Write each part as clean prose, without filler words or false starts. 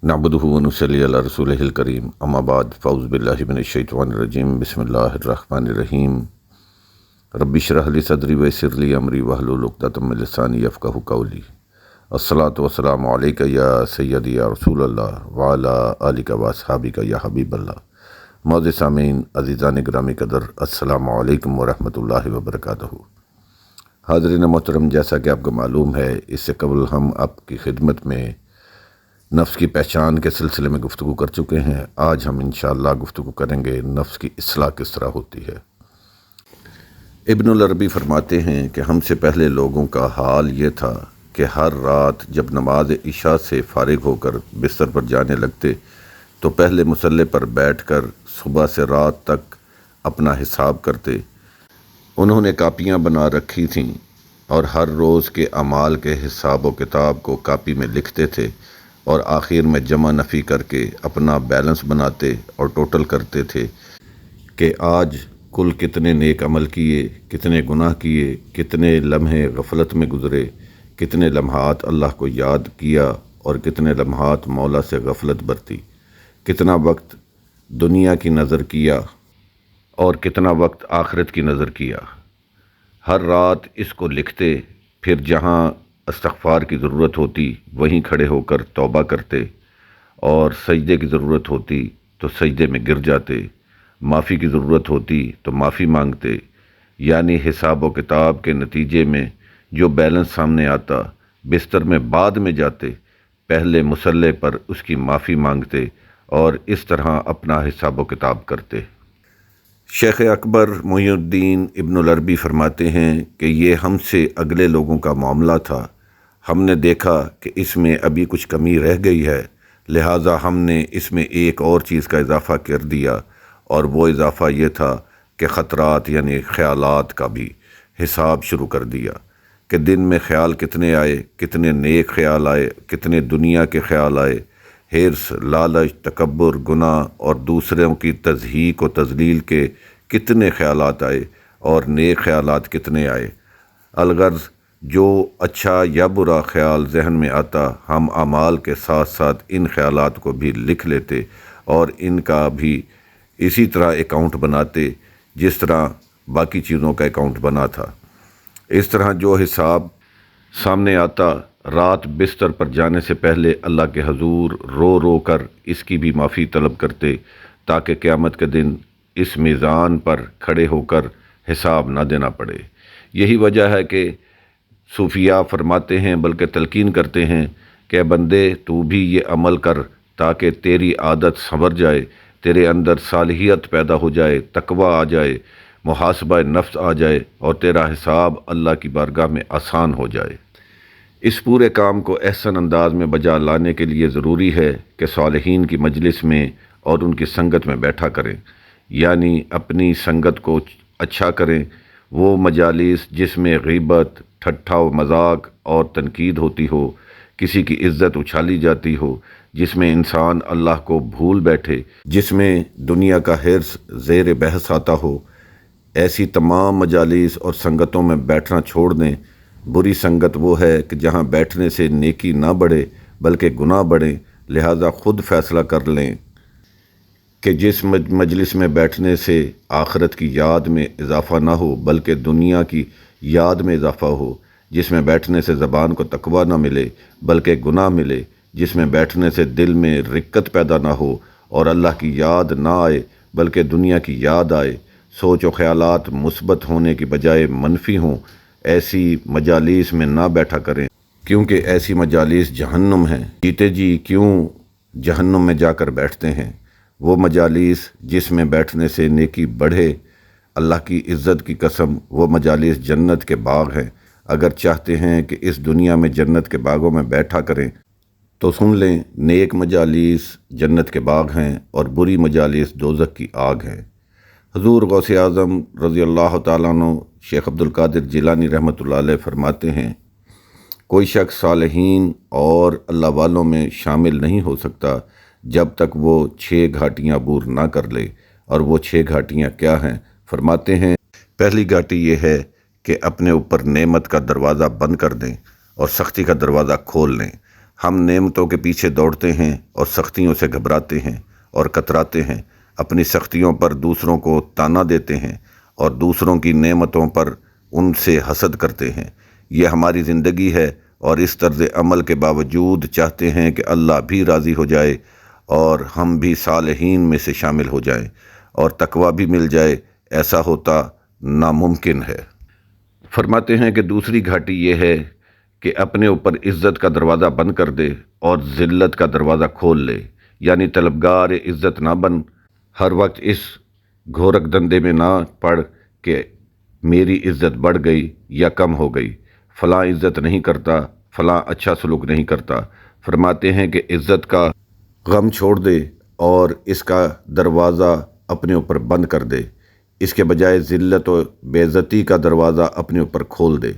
نعبدہ ونصلی علی رسولہ الکریم اما بعد فاعوذ باللہ من الشیطان الرجیم بسم اللہ الرحمن الرحیم رب اشرح لی صدری ویسر لی امری واحلل عقدۃ من لسانی یفقہوا قولی الصلاۃ والسلام علیک یا سیدی یا رسول اللہ وعلی آلک واصحابک یا حبیب اللہ۔ معزز سامعین، عزیزان گرامی قدر، السلام علیکم ورحمۃ اللہ وبرکاتہ۔ حاضرین محترم، جیسا کہ آپ کو معلوم ہے، اس سے قبل ہم آپ کی خدمت میں نفس کی پہچان کے سلسلے میں گفتگو کر چکے ہیں۔ آج ہم انشاءاللہ گفتگو کریں گے نفس کی اصلاح کس طرح ہوتی ہے۔ ابن العربی فرماتے ہیں کہ ہم سے پہلے لوگوں کا حال یہ تھا کہ ہر رات جب نماز عشاء سے فارغ ہو کر بستر پر جانے لگتے تو پہلے مصلی پر بیٹھ کر صبح سے رات تک اپنا حساب کرتے۔ انہوں نے کاپیاں بنا رکھی تھیں اور ہر روز کے اعمال کے حساب و کتاب کو کاپی میں لکھتے تھے اور آخر میں جمع نفی کر کے اپنا بیلنس بناتے اور ٹوٹل کرتے تھے کہ آج کل کتنے نیک عمل کیے، کتنے گناہ کیے، کتنے لمحے غفلت میں گزرے، کتنے لمحات اللہ کو یاد کیا اور کتنے لمحات مولا سے غفلت برتی، کتنا وقت دنیا کی نظر کیا اور کتنا وقت آخرت کی نظر کیا۔ ہر رات اس کو لکھتے، پھر جہاں استغفار کی ضرورت ہوتی وہیں کھڑے ہو کر توبہ کرتے اور سجدے کی ضرورت ہوتی تو سجدے میں گر جاتے، معافی کی ضرورت ہوتی تو معافی مانگتے، یعنی حساب و کتاب کے نتیجے میں جو بیلنس سامنے آتا بستر میں بعد میں جاتے، پہلے مصلی پر اس کی معافی مانگتے اور اس طرح اپنا حساب و کتاب کرتے۔ شیخ اکبر محی الدین ابن العربی فرماتے ہیں کہ یہ ہم سے اگلے لوگوں کا معاملہ تھا۔ ہم نے دیکھا کہ اس میں ابھی کچھ کمی رہ گئی ہے، لہٰذا ہم نے اس میں ایک اور چیز کا اضافہ کر دیا، اور وہ اضافہ یہ تھا کہ خطرات یعنی خیالات کا بھی حساب شروع کر دیا کہ دن میں خیال کتنے آئے، کتنے نیک خیال آئے، کتنے دنیا کے خیال آئے، حرص، لالچ، تکبر، گناہ اور دوسروں کی تضحیک و تذلیل کے کتنے خیالات آئے اور نیک خیالات کتنے آئے۔ الغرض جو اچھا یا برا خیال ذہن میں آتا ہم اعمال کے ساتھ ساتھ ان خیالات کو بھی لکھ لیتے اور ان کا بھی اسی طرح اکاؤنٹ بناتے جس طرح باقی چیزوں کا اکاؤنٹ بنا تھا۔ اس طرح جو حساب سامنے آتا رات بستر پر جانے سے پہلے اللہ کے حضور رو رو کر اس کی بھی معافی طلب کرتے تاکہ قیامت کے دن اس میزان پر کھڑے ہو کر حساب نہ دینا پڑے۔ یہی وجہ ہے کہ صوفیاء فرماتے ہیں بلکہ تلقین کرتے ہیں کہ بندے تو بھی یہ عمل کر تاکہ تیری عادت سنور جائے، تیرے اندر صالحیت پیدا ہو جائے، تقویٰ آ جائے، محاسبہ نفس آ جائے اور تیرا حساب اللہ کی بارگاہ میں آسان ہو جائے۔ اس پورے کام کو احسن انداز میں بجا لانے کے لیے ضروری ہے کہ صالحین کی مجلس میں اور ان کی سنگت میں بیٹھا کریں، یعنی اپنی سنگت کو اچھا کریں۔ وہ مجالس جس میں غیبت، ٹھٹھا و مذاق اور تنقید ہوتی ہو، کسی کی عزت اچھالی جاتی ہو، جس میں انسان اللہ کو بھول بیٹھے، جس میں دنیا کا حرص زیر بحث آتا ہو، ایسی تمام مجالس اور سنگتوں میں بیٹھنا چھوڑ دیں۔ بری سنگت وہ ہے کہ جہاں بیٹھنے سے نیکی نہ بڑھے بلکہ گناہ بڑھیں، لہٰذا خود فیصلہ کر لیں کہ جس مجلس میں بیٹھنے سے آخرت کی یاد میں اضافہ نہ ہو بلکہ دنیا کی یاد میں اضافہ ہو، جس میں بیٹھنے سے زبان کو تقویٰ نہ ملے بلکہ گناہ ملے، جس میں بیٹھنے سے دل میں رقت پیدا نہ ہو اور اللہ کی یاد نہ آئے بلکہ دنیا کی یاد آئے، سوچ و خیالات مثبت ہونے کی بجائے منفی ہوں، ایسی مجالس میں نہ بیٹھا کریں، کیونکہ ایسی مجالس جہنم ہیں۔ جیتے جی کیوں جہنم میں جا کر بیٹھتے ہیں؟ وہ مجالس جس میں بیٹھنے سے نیکی بڑھے، اللہ کی عزت کی قسم وہ مجالس جنت کے باغ ہیں۔ اگر چاہتے ہیں کہ اس دنیا میں جنت کے باغوں میں بیٹھا کریں تو سن لیں، نیک مجالس جنت کے باغ ہیں اور بری مجالس دوزخ کی آگ ہیں۔ حضور غوث اعظم رضی اللہ تعالیٰ عنہ شیخ عبد القادر جیلانی رحمۃ اللہ علیہ فرماتے ہیں، کوئی شخص صالحین اور اللہ والوں میں شامل نہیں ہو سکتا جب تک وہ 6 گھاٹیاں عبور نہ کر لے۔ اور وہ 6 گھاٹیاں کیا ہیں؟ فرماتے ہیں، پہلی گھاٹی یہ ہے کہ اپنے اوپر نعمت کا دروازہ بند کر دیں اور سختی کا دروازہ کھول لیں۔ ہم نعمتوں کے پیچھے دوڑتے ہیں اور سختیوں سے گھبراتے ہیں اور کتراتے ہیں، اپنی سختیوں پر دوسروں کو تانا دیتے ہیں اور دوسروں کی نعمتوں پر ان سے حسد کرتے ہیں۔ یہ ہماری زندگی ہے اور اس طرز عمل کے باوجود چاہتے ہیں کہ اللہ بھی راضی ہو جائے اور ہم بھی صالحین میں سے شامل ہو جائیں اور تقویٰ بھی مل جائے۔ ایسا ہوتا ناممکن ہے۔ فرماتے ہیں کہ دوسری گھاٹی یہ ہے کہ اپنے اوپر عزت کا دروازہ بند کر دے اور ذلت کا دروازہ کھول لے، یعنی طلبگار عزت نہ بن، ہر وقت اس گھورک دندے میں نہ پڑ کہ میری عزت بڑھ گئی یا کم ہو گئی، فلاں عزت نہیں کرتا، فلاں اچھا سلوک نہیں کرتا۔ فرماتے ہیں کہ عزت کا غم چھوڑ دے اور اس کا دروازہ اپنے اوپر بند کر دے، اس کے بجائے ذلت و بے عزتی کا دروازہ اپنے اوپر کھول دے۔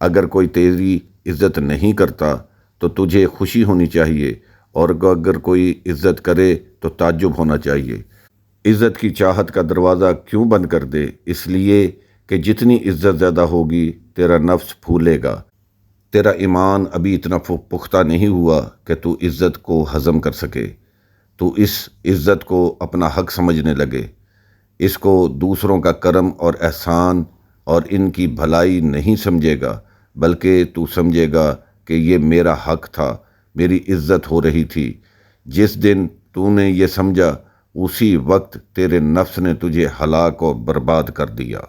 اگر کوئی تیری عزت نہیں کرتا تو تجھے خوشی ہونی چاہیے، اور اگر کوئی عزت کرے تو تعجب ہونا چاہیے۔ عزت کی چاہت کا دروازہ کیوں بند کر دے؟ اس لیے کہ جتنی عزت زیادہ ہوگی تیرا نفس پھولے گا، تیرا ایمان ابھی اتنا پختہ نہیں ہوا کہ تو عزت کو ہضم کر سکے، تو اس عزت کو اپنا حق سمجھنے لگے، اس کو دوسروں کا کرم اور احسان اور ان کی بھلائی نہیں سمجھے گا، بلکہ تو سمجھے گا کہ یہ میرا حق تھا، میری عزت ہو رہی تھی۔ جس دن تو نے یہ سمجھا اسی وقت تیرے نفس نے تجھے ہلاک و برباد کر دیا۔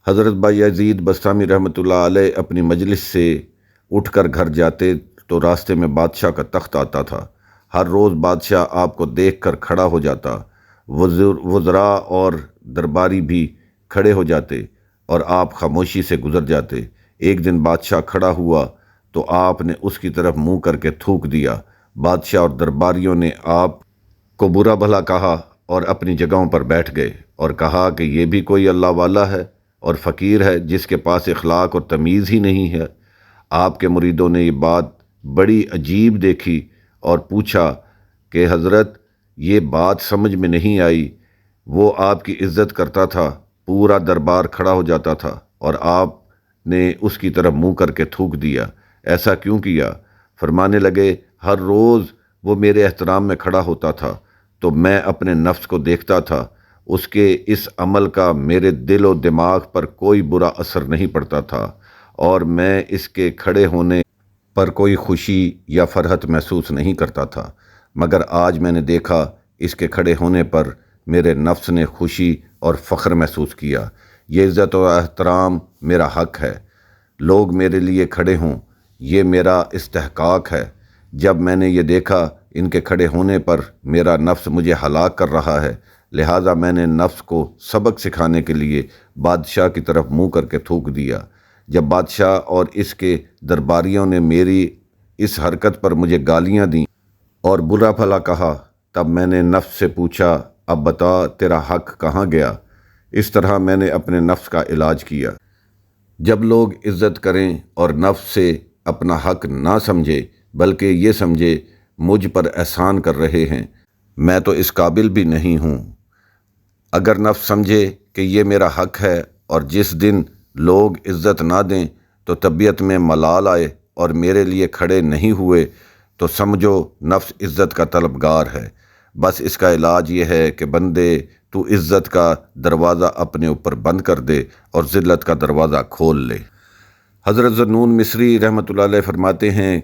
حضرت بایزید بسطامی رحمۃ اللہ علیہ اپنی مجلس سے اٹھ کر گھر جاتے تو راستے میں بادشاہ کا تخت آتا تھا۔ ہر روز بادشاہ آپ کو دیکھ کر کھڑا ہو جاتا، وزراء اور درباری بھی کھڑے ہو جاتے اور آپ خاموشی سے گزر جاتے۔ ایک دن بادشاہ کھڑا ہوا تو آپ نے اس کی طرف منہ کر کے تھوک دیا۔ بادشاہ اور درباریوں نے آپ کو برا بھلا کہا اور اپنی جگہوں پر بیٹھ گئے اور کہا کہ یہ بھی کوئی اللہ والا ہے اور فقیر ہے جس کے پاس اخلاق اور تمیز ہی نہیں ہے۔ آپ کے مریدوں نے یہ بات بڑی عجیب دیکھی اور پوچھا کہ حضرت یہ بات سمجھ میں نہیں آئی، وہ آپ کی عزت کرتا تھا، پورا دربار کھڑا ہو جاتا تھا اور آپ نے اس کی طرف منہ کر کے تھوک دیا، ایسا کیوں کیا؟ فرمانے لگے ہر روز وہ میرے احترام میں کھڑا ہوتا تھا تو میں اپنے نفس کو دیکھتا تھا، اس کے اس عمل کا میرے دل و دماغ پر کوئی برا اثر نہیں پڑتا تھا اور میں اس کے کھڑے ہونے پر کوئی خوشی یا فرحت محسوس نہیں کرتا تھا، مگر آج میں نے دیکھا اس کے کھڑے ہونے پر میرے نفس نے خوشی اور فخر محسوس کیا۔ یہ عزت و احترام میرا حق ہے، لوگ میرے لیے کھڑے ہوں، یہ میرا استحقاق ہے۔ جب میں نے یہ دیکھا ان کے کھڑے ہونے پر میرا نفس مجھے ہلاک کر رہا ہے، لہٰذا میں نے نفس کو سبق سکھانے کے لیے بادشاہ کی طرف منہ کر کے تھوک دیا۔ جب بادشاہ اور اس کے درباریوں نے میری اس حرکت پر مجھے گالیاں دیں اور برا بھلا کہا، تب میں نے نفس سے پوچھا اب بتا تیرا حق کہاں گیا؟ اس طرح میں نے اپنے نفس کا علاج کیا۔ جب لوگ عزت کریں اور نفس سے اپنا حق نہ سمجھے بلکہ یہ سمجھے مجھ پر احسان کر رہے ہیں، میں تو اس قابل بھی نہیں ہوں۔ اگر نفس سمجھے کہ یہ میرا حق ہے اور جس دن لوگ عزت نہ دیں تو طبیعت میں ملال آئے اور میرے لیے کھڑے نہیں ہوئے تو سمجھو نفس عزت کا طلبگار ہے۔ بس اس کا علاج یہ ہے کہ بندے تو عزت کا دروازہ اپنے اوپر بند کر دے اور ذلت کا دروازہ کھول لے۔ حضرت ذنون مصری رحمۃ اللہ علیہ فرماتے ہیں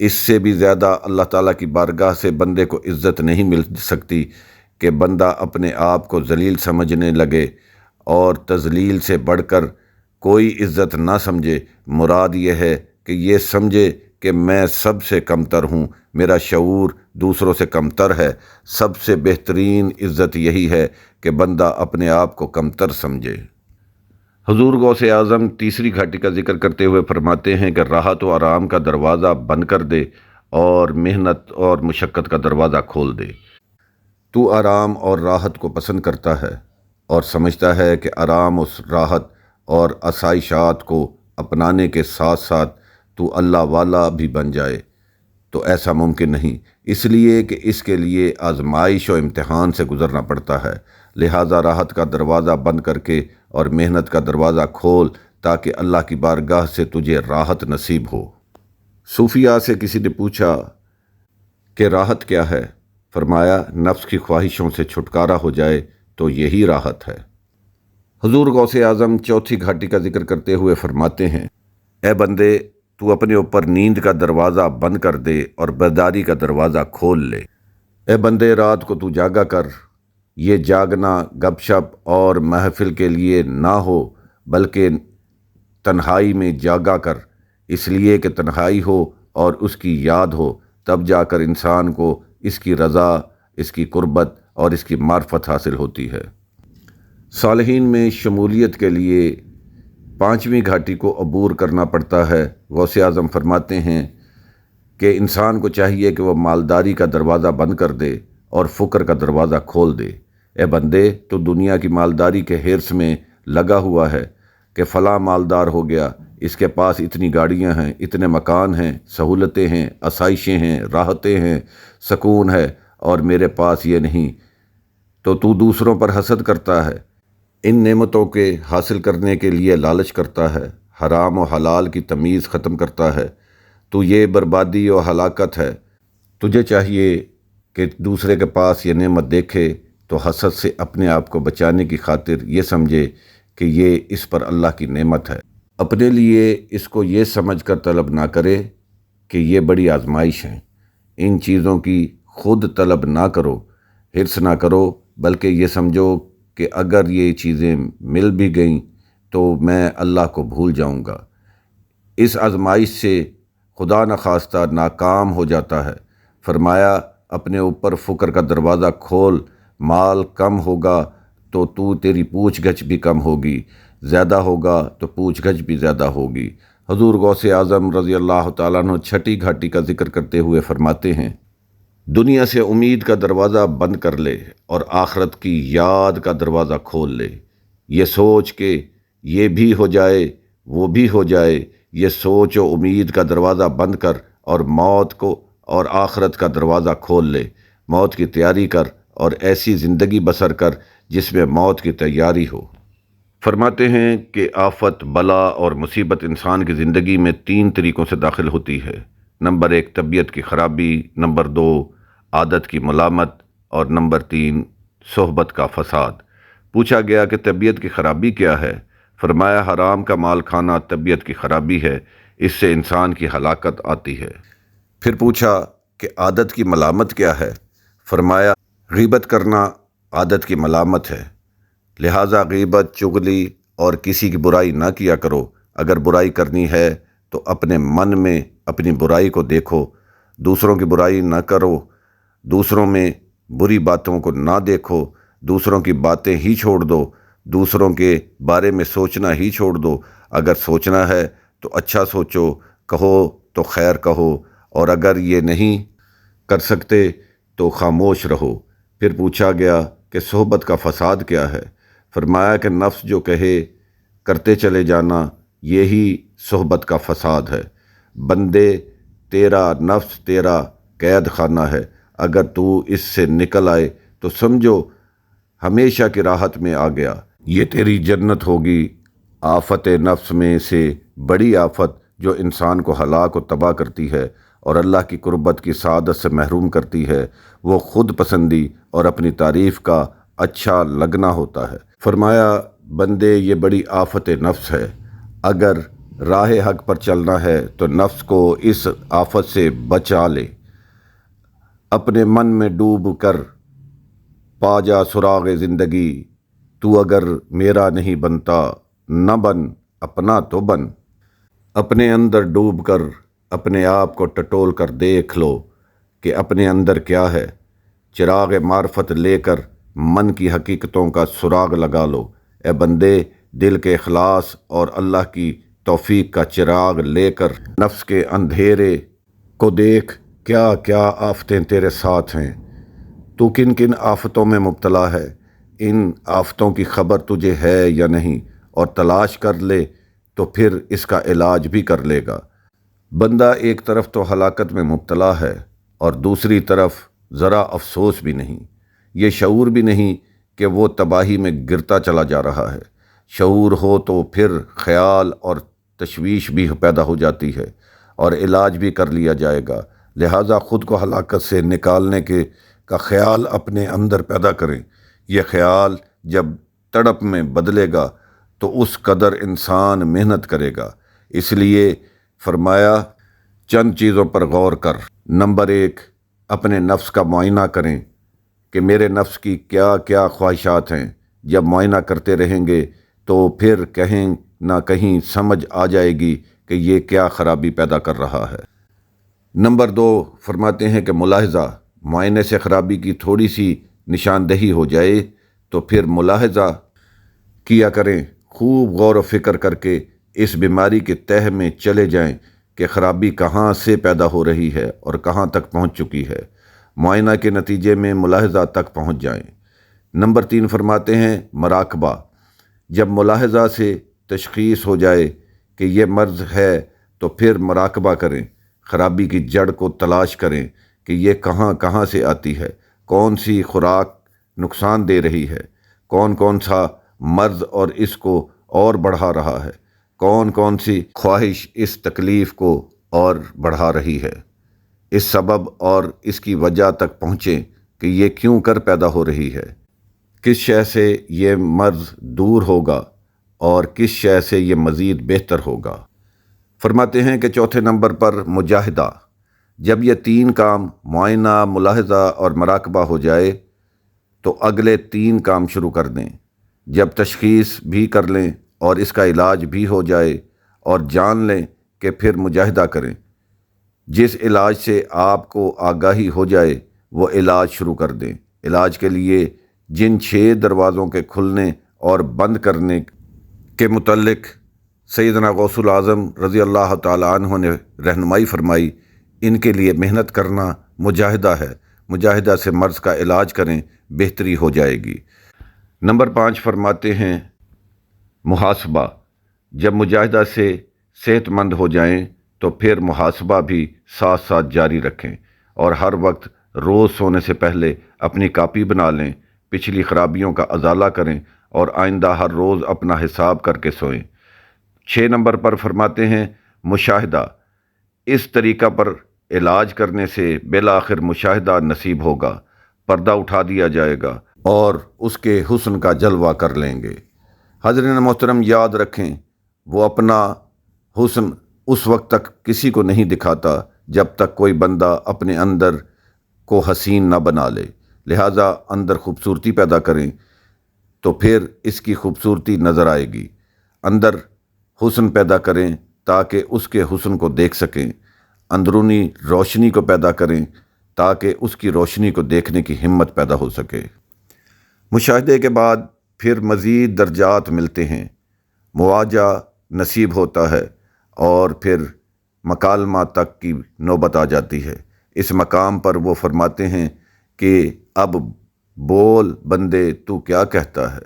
اس سے بھی زیادہ اللہ تعالیٰ کی بارگاہ سے بندے کو عزت نہیں مل سکتی کہ بندہ اپنے آپ کو ذلیل سمجھنے لگے اور تذلیل سے بڑھ کر کوئی عزت نہ سمجھے۔ مراد یہ ہے کہ یہ سمجھے کہ میں سب سے کمتر ہوں، میرا شعور دوسروں سے کمتر ہے۔ سب سے بہترین عزت یہی ہے کہ بندہ اپنے آپ کو کمتر سمجھے۔ حضور غوث اعظم تیسری گھاٹی کا ذکر کرتے ہوئے فرماتے ہیں کہ راحت و آرام کا دروازہ بند کر دے اور محنت اور مشقت کا دروازہ کھول دے۔ تو آرام اور راحت کو پسند کرتا ہے اور سمجھتا ہے کہ آرام اس راحت اور آسائشات کو اپنانے کے ساتھ ساتھ تو اللہ والا بھی بن جائے، تو ایسا ممکن نہیں، اس لیے کہ اس کے لیے آزمائش و امتحان سے گزرنا پڑتا ہے۔ لہٰذا راحت کا دروازہ بند کر کے اور محنت کا دروازہ کھول تاکہ اللہ کی بارگاہ سے تجھے راحت نصیب ہو۔ صوفیاء سے کسی نے پوچھا کہ راحت کیا ہے؟ فرمایا نفس کی خواہشوں سے چھٹکارا ہو جائے تو یہی راحت ہے۔ حضور غوث اعظم چوتھی گھاٹی کا ذکر کرتے ہوئے فرماتے ہیں، اے بندے تو اپنے اوپر نیند کا دروازہ بند کر دے اور بیداری کا دروازہ کھول لے۔ اے بندے رات کو تو جاگا کر، یہ جاگنا گپ شپ اور محفل کے لیے نہ ہو بلکہ تنہائی میں جاگا کر، اس لیے کہ تنہائی ہو اور اس کی یاد ہو، تب جا کر انسان کو اس کی رضا، اس کی قربت اور اس کی معرفت حاصل ہوتی ہے۔ صالحین میں شمولیت کے لیے پانچویں گھاٹی کو عبور کرنا پڑتا ہے۔ غوث اعظم فرماتے ہیں کہ انسان کو چاہیے کہ وہ مالداری کا دروازہ بند کر دے اور فقر کا دروازہ کھول دے۔ اے بندے تو دنیا کی مالداری کے حرص میں لگا ہوا ہے کہ فلاں مالدار ہو گیا، اس کے پاس اتنی گاڑیاں ہیں، اتنے مکان ہیں، سہولتیں ہیں، آسائشیں ہیں، راحتیں ہیں، سکون ہے، اور میرے پاس یہ نہیں، تو دوسروں پر حسد کرتا ہے، ان نعمتوں کے حاصل کرنے کے لیے لالچ کرتا ہے، حرام و حلال کی تمیز ختم کرتا ہے، تو یہ بربادی و ہلاکت ہے۔ تجھے چاہیے کہ دوسرے کے پاس یہ نعمت دیکھے تو حسد سے اپنے آپ کو بچانے کی خاطر یہ سمجھے کہ یہ اس پر اللہ کی نعمت ہے، اپنے لیے اس کو یہ سمجھ کر طلب نہ کرے کہ یہ بڑی آزمائش ہیں۔ ان چیزوں کی خود طلب نہ کرو، حرص نہ کرو، بلکہ یہ سمجھو کہ اگر یہ چیزیں مل بھی گئیں تو میں اللہ کو بھول جاؤں گا۔ اس آزمائش سے خدا نخواستہ ناکام ہو جاتا ہے۔ فرمایا اپنے اوپر فقر کا دروازہ کھول، مال کم ہوگا تو تیری پوچھ گچھ بھی کم ہوگی، زیادہ ہوگا تو پوچھ گچھ بھی زیادہ ہوگی۔ حضور غوث اعظم رضی اللہ تعالیٰ عنہ چھٹی گھاٹی کا ذکر کرتے ہوئے فرماتے ہیں، دنیا سے امید کا دروازہ بند کر لے اور آخرت کی یاد کا دروازہ کھول لے۔ یہ سوچ کہ یہ بھی ہو جائے وہ بھی ہو جائے، یہ سوچ و امید کا دروازہ بند کر اور موت کو اور آخرت کا دروازہ کھول لے۔ موت کی تیاری کر اور ایسی زندگی بسر کر جس میں موت کی تیاری ہو۔ فرماتے ہیں کہ آفت، بلا اور مصیبت انسان کی زندگی میں 3 طریقوں سے داخل ہوتی ہے۔ نمبر 1 طبیعت کی خرابی، نمبر 2 عادت کی ملامت، اور نمبر 3 صحبت کا فساد۔ پوچھا گیا کہ طبیعت کی خرابی کیا ہے؟ فرمایا حرام کا مال کھانا طبیعت کی خرابی ہے، اس سے انسان کی ہلاکت آتی ہے۔ پھر پوچھا کہ عادت کی ملامت کیا ہے؟ فرمایا غیبت کرنا عادت کی ملامت ہے، لہٰذا غیبت، چغلی اور کسی کی برائی نہ کیا کرو۔ اگر برائی کرنی ہے تو اپنے من میں اپنی برائی کو دیکھو، دوسروں کی برائی نہ کرو، دوسروں میں بری باتوں کو نہ دیکھو، دوسروں کی باتیں ہی چھوڑ دو، دوسروں کے بارے میں سوچنا ہی چھوڑ دو۔ اگر سوچنا ہے تو اچھا سوچو، کہو تو خیر کہو، اور اگر یہ نہیں کر سکتے تو خاموش رہو۔ پھر پوچھا گیا کہ صحبت کا فساد کیا ہے؟ فرمایا کہ نفس جو کہے کرتے چلے جانا، یہی صحبت کا فساد ہے۔ بندے تیرا نفس تیرا قید خانہ ہے، اگر تو اس سے نکل آئے تو سمجھو ہمیشہ کی راحت میں آ گیا، یہ تیری جنت ہوگی۔ آفت نفس میں سے بڑی آفت جو انسان کو ہلاک و تباہ کرتی ہے اور اللہ کی قربت کی سعادت سے محروم کرتی ہے، وہ خود پسندی اور اپنی تعریف کا اچھا لگنا ہوتا ہے۔ فرمایا بندے یہ بڑی آفت نفس ہے، اگر راہ حق پر چلنا ہے تو نفس کو اس آفت سے بچا لے، اپنے من میں ڈوب کر پا جا سراغ زندگی، تو اگر میرا نہیں بنتا نہ بن اپنا تو بن۔ اپنے اندر ڈوب کر اپنے آپ کو ٹٹول کر دیکھ لو کہ اپنے اندر کیا ہے، چراغ معرفت لے کر من کی حقیقتوں کا سراغ لگا لو۔ اے بندے دل کے اخلاص اور اللہ کی توفیق کا چراغ لے کر نفس کے اندھیرے کو دیکھ، کیا کیا آفتیں تیرے ساتھ ہیں، تو کن کن آفتوں میں مبتلا ہے، ان آفتوں کی خبر تجھے ہے یا نہیں، اور تلاش کر لے تو پھر اس کا علاج بھی کر لے گا۔ بندہ ایک طرف تو ہلاکت میں مبتلا ہے اور دوسری طرف ذرا افسوس بھی نہیں، یہ شعور بھی نہیں کہ وہ تباہی میں گرتا چلا جا رہا ہے۔ شعور ہو تو پھر خیال اور تشویش بھی پیدا ہو جاتی ہے، اور علاج بھی کر لیا جائے گا۔ لہٰذا خود کو ہلاکت سے نکالنے کا خیال اپنے اندر پیدا کریں۔ یہ خیال جب تڑپ میں بدلے گا تو اس قدر انسان محنت کرے گا۔ اس لیے فرمایا چند چیزوں پر غور کر۔ نمبر 1، اپنے نفس کا معائنہ کریں کہ میرے نفس کی کیا کیا خواہشات ہیں۔ جب معائنہ کرتے رہیں گے تو پھر کہیں نہ کہیں سمجھ آ جائے گی کہ یہ کیا خرابی پیدا کر رہا ہے۔ نمبر 2 فرماتے ہیں کہ ملاحظہ، معائنے سے خرابی کی تھوڑی سی نشاندہی ہو جائے تو پھر ملاحظہ کیا کریں، خوب غور و فکر کر کے اس بیماری کے تہہ میں چلے جائیں کہ خرابی کہاں سے پیدا ہو رہی ہے اور کہاں تک پہنچ چکی ہے۔ معائنہ کے نتیجے میں ملاحظہ تک پہنچ جائیں۔ نمبر 3 فرماتے ہیں مراقبہ، جب ملاحظہ سے تشخیص ہو جائے کہ یہ مرض ہے تو پھر مراقبہ کریں، خرابی کی جڑ کو تلاش کریں کہ یہ کہاں کہاں سے آتی ہے، کون سی خوراک نقصان دے رہی ہے، کون سا مرض اور اس کو اور بڑھا رہا ہے، کون سی خواہش اس تکلیف کو اور بڑھا رہی ہے۔ اس سبب اور اس کی وجہ تک پہنچیں کہ یہ کیوں کر پیدا ہو رہی ہے، کس شے سے یہ مرض دور ہوگا اور کس شے سے یہ مزید بہتر ہوگا۔ فرماتے ہیں کہ چوتھے نمبر پر مجاہدہ، جب یہ 3 کام معائنہ، ملاحظہ اور مراقبہ ہو جائے تو اگلے 3 کام شروع کر دیں۔ جب تشخیص بھی کر لیں اور اس کا علاج بھی ہو جائے اور جان لیں کہ پھر مجاہدہ کریں۔ جس علاج سے آپ کو آگاہی ہو جائے وہ علاج شروع کر دیں۔ علاج کے لیے جن 6 دروازوں کے کھلنے اور بند کرنے کے متعلق سیدنا غوث العظم رضی اللہ تعالیٰ عنہ نے رہنمائی فرمائی، ان کے لیے محنت کرنا مجاہدہ ہے۔ مجاہدہ سے مرض کا علاج کریں، بہتری ہو جائے گی۔ نمبر 5 فرماتے ہیں محاسبہ، جب مجاہدہ سے صحت مند ہو جائیں تو پھر محاسبہ بھی ساتھ ساتھ جاری رکھیں اور ہر وقت روز سونے سے پہلے اپنی کاپی بنا لیں، پچھلی خرابیوں کا ازالہ کریں اور آئندہ ہر روز اپنا حساب کر کے سوئیں۔ 6 نمبر پر فرماتے ہیں مشاہدہ، اس طریقہ پر علاج کرنے سے بالآخر مشاہدہ نصیب ہوگا، پردہ اٹھا دیا جائے گا اور اس کے حسن کا جلوہ کر لیں گے۔ حضرین محترم یاد رکھیں، وہ اپنا حسن اس وقت تک کسی کو نہیں دکھاتا جب تک کوئی بندہ اپنے اندر کو حسین نہ بنا لے۔ لہٰذا اندر خوبصورتی پیدا کریں تو پھر اس کی خوبصورتی نظر آئے گی۔ اندر حسن پیدا کریں تاکہ اس کے حسن کو دیکھ سکیں، اندرونی روشنی کو پیدا کریں تاکہ اس کی روشنی کو دیکھنے کی ہمت پیدا ہو سکے۔ مشاہدے کے بعد پھر مزید درجات ملتے ہیں، مواجہ نصیب ہوتا ہے اور پھر مکالمہ تک کی نوبت آ جاتی ہے۔ اس مقام پر وہ فرماتے ہیں کہ اب بول بندے تو کیا کہتا ہے،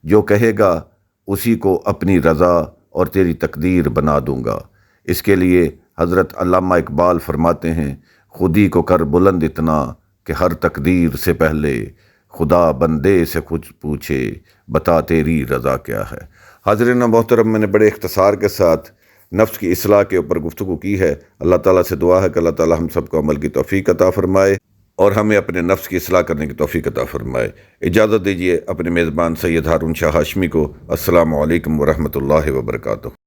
جو کہے گا اسی کو اپنی رضا اور تیری تقدیر بنا دوں گا۔ اس کے لیے حضرت علامہ اقبال فرماتے ہیں خودی کو کر بلند اتنا کہ ہر تقدیر سے پہلے خدا بندے سے خود پوچھے بتا تیری رضا کیا ہے۔ حاضرین محترم، میں نے بڑے اختصار کے ساتھ نفس کی اصلاح کے اوپر گفتگو کی ہے۔ اللہ تعالیٰ سے دعا ہے کہ اللہ تعالیٰ ہم سب کو عمل کی توفیق عطا فرمائے اور ہمیں اپنے نفس کی اصلاح کرنے کی توفیق عطا فرمائے۔ اجازت دیجیے اپنے میزبان سید ہارون شاہ ہاشمی کو۔ السلام علیکم ورحمۃ اللہ وبرکاتہ۔